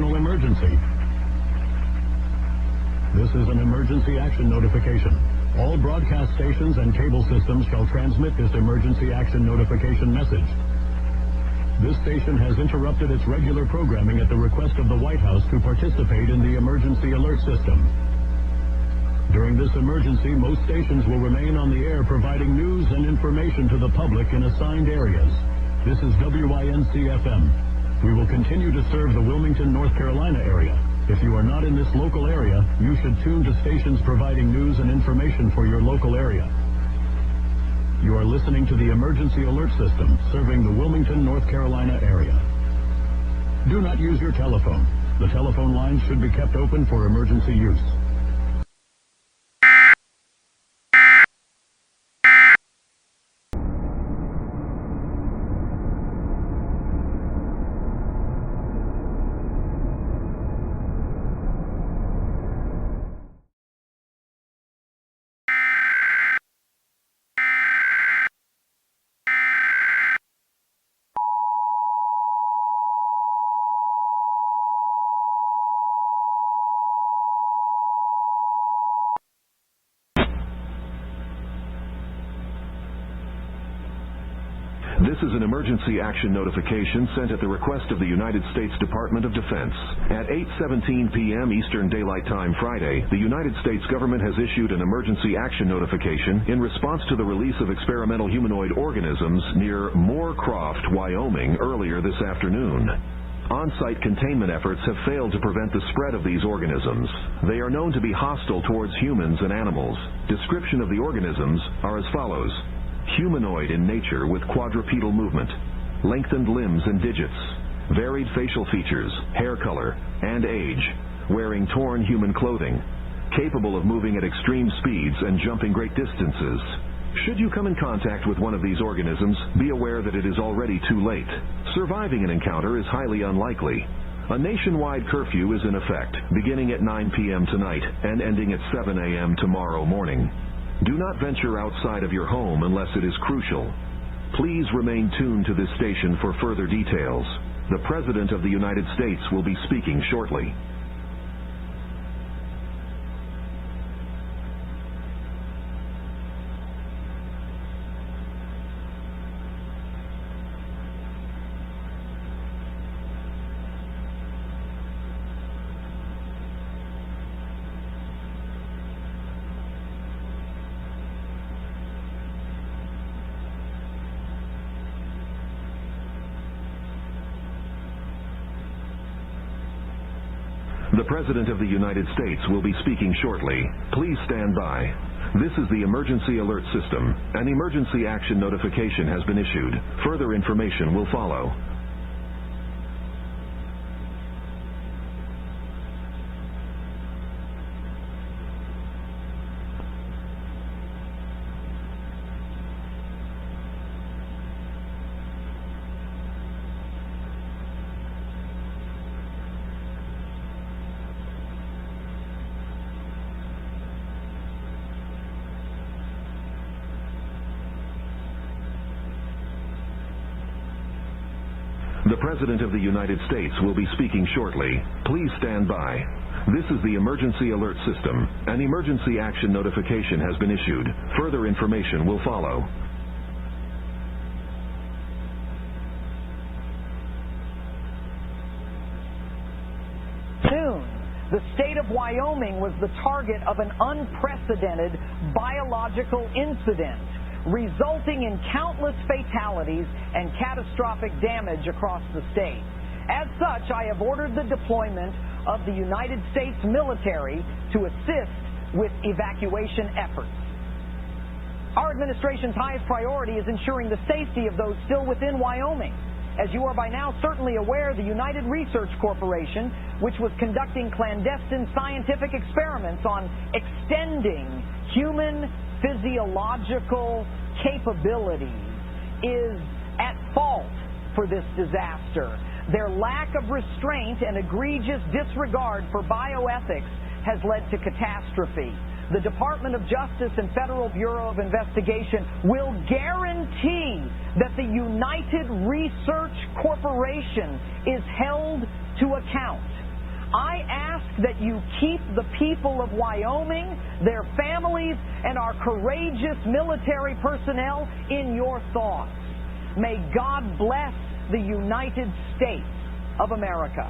national emergency. This is an emergency action notification. All broadcast stations and cable systems shall transmit this emergency action notification message. This station has interrupted its regular programming at the request of the White House to participate in the emergency alert system. During this emergency, most stations will remain on the air providing news and information to the public in assigned areas. This is WINC-FM. We will continue to serve the Wilmington, North Carolina area. If you are not in this local area, you should tune to stations providing news and information for your local area. You are listening to the emergency alert system serving the Wilmington, North Carolina area. Do not use your telephone. The telephone lines should be kept open for emergency use. This is an emergency action notification sent at the request of the United States Department of Defense. At 8:17 p.m. Eastern Daylight Time Friday, the United States government has issued an emergency action notification in response to the release of experimental humanoid organisms near Moorcroft, Wyoming, earlier this afternoon. On-site containment efforts have failed to prevent the spread of these organisms. They are known to be hostile towards humans and animals. Description of the organisms are as follows. Humanoid in nature with quadrupedal movement, lengthened limbs and digits, varied facial features, hair color, and age, wearing torn human clothing, capable of moving at extreme speeds and jumping great distances. Should you come in contact with one of these organisms, be aware that it is already too late. Surviving an encounter is highly unlikely. A nationwide curfew is in effect, beginning at 9 p.m. tonight and ending at 7 a.m. tomorrow morning. Do not venture outside of your home unless it is crucial. Please remain tuned to this station for further details. The President of the United States will be speaking shortly. The President of the United States will be speaking shortly. Please stand by. This is the emergency alert system. An emergency action notification has been issued. Further information will follow. The President of the United States will be speaking shortly. Please stand by. This is the emergency alert system. An emergency action notification has been issued. Further information will follow. Soon, the state of Wyoming was the target of an unprecedented biological incident, resulting in countless fatalities and catastrophic damage across the state. As such, I have ordered the deployment of the United States military to assist with evacuation efforts. Our administration's highest priority is ensuring the safety of those still within Wyoming. As you are by now certainly aware, the United Research Corporation, which was conducting clandestine scientific experiments on extending human physiological capabilities, is at fault for this disaster. Their lack of restraint and egregious disregard for bioethics has led to catastrophe. The Department of Justice and Federal Bureau of Investigation will guarantee that the United Research Corporation is held to account. I ask that you keep the people of Wyoming, their families, and our courageous military personnel in your thoughts. May God bless the United States of America.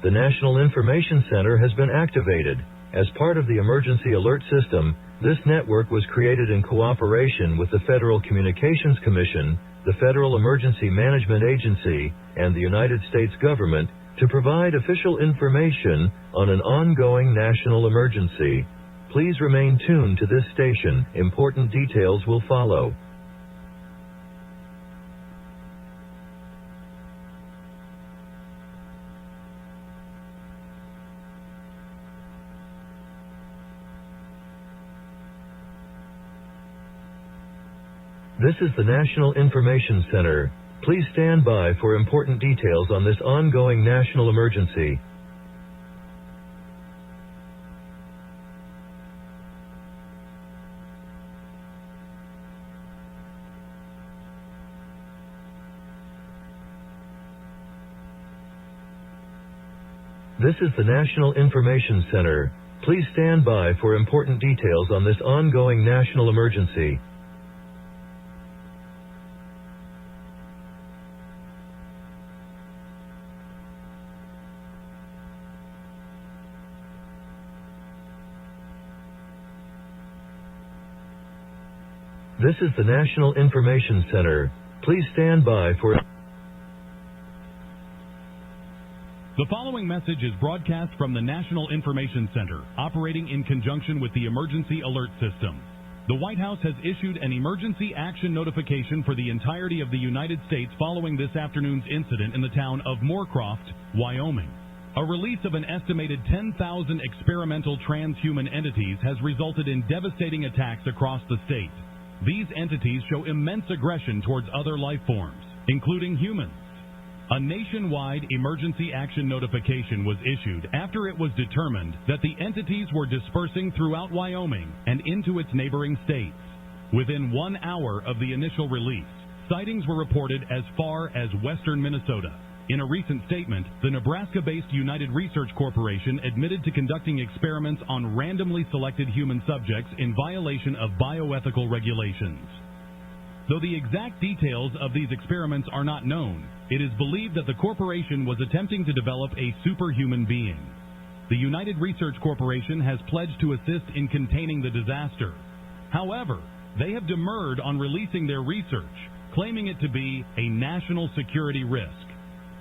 The National Information Center has been activated. As part of the emergency alert system, this network was created in cooperation with the Federal Communications Commission, the Federal Emergency Management Agency, and the United States government to provide official information on an ongoing national emergency. Please remain tuned to this station. Important details will follow. This is the National Information Center. Please stand by for important details on this ongoing national emergency. This is the National Information Center. Please stand by for important details on this ongoing national emergency. This is the National Information Center. Please stand by for... The following message is broadcast from the National Information Center, operating in conjunction with the Emergency Alert System. The White House has issued an emergency action notification for the entirety of the United States following this afternoon's incident in the town of Moorcroft, Wyoming. A release of an estimated 10,000 experimental transhuman entities has resulted in devastating attacks across the state. These entities show immense aggression towards other life forms, including humans. A nationwide emergency action notification was issued after it was determined that the entities were dispersing throughout Wyoming and into its neighboring states. Within 1 hour of the initial release, sightings were reported as far as western Minnesota. In a recent statement, the Nebraska-based United Research Corporation admitted to conducting experiments on randomly selected human subjects in violation of bioethical regulations. Though the exact details of these experiments are not known, it is believed that the corporation was attempting to develop a superhuman being. The United Research Corporation has pledged to assist in containing the disaster. However, they have demurred on releasing their research, claiming it to be a national security risk.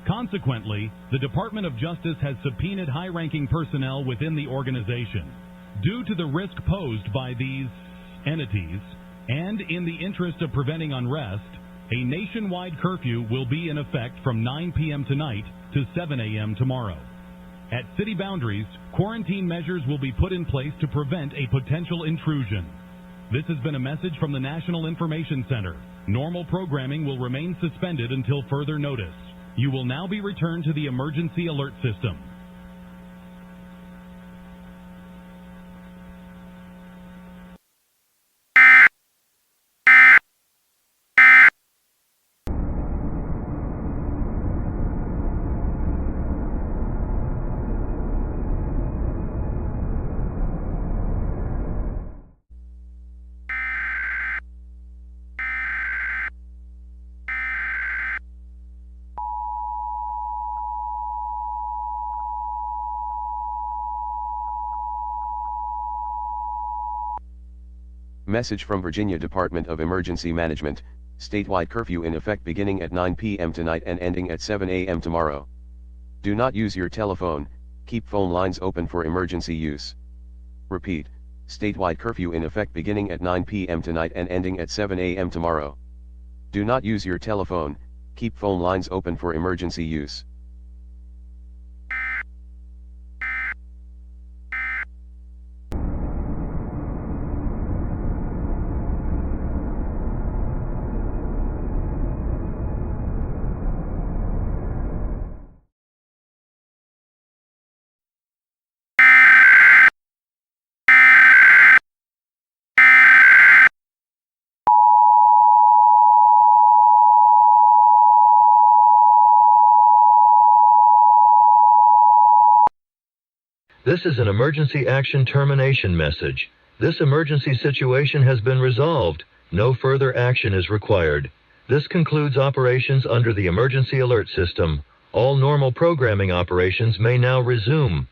Consequently, the Department of Justice has subpoenaed high-ranking personnel within the organization. Due to the risk posed by these entities, and in the interest of preventing unrest, a nationwide curfew will be in effect from 9 p.m. tonight to 7 a.m. tomorrow. At city boundaries, quarantine measures will be put in place to prevent a potential intrusion. This has been a message from the National Information Center. Normal programming will remain suspended until further notice. You will now be returned to the emergency alert system. Message from Virginia Department of Emergency Management, statewide curfew in effect beginning at 9 p.m. tonight and ending at 7 a.m. tomorrow. Do not use your telephone, keep phone lines open for emergency use. Repeat, statewide curfew in effect beginning at 9 p.m. tonight and ending at 7 a.m. tomorrow. Do not use your telephone, keep phone lines open for emergency use. This is an emergency action termination message. This emergency situation has been resolved. No further action is required. This concludes operations under the emergency alert system. All normal programming operations may now resume.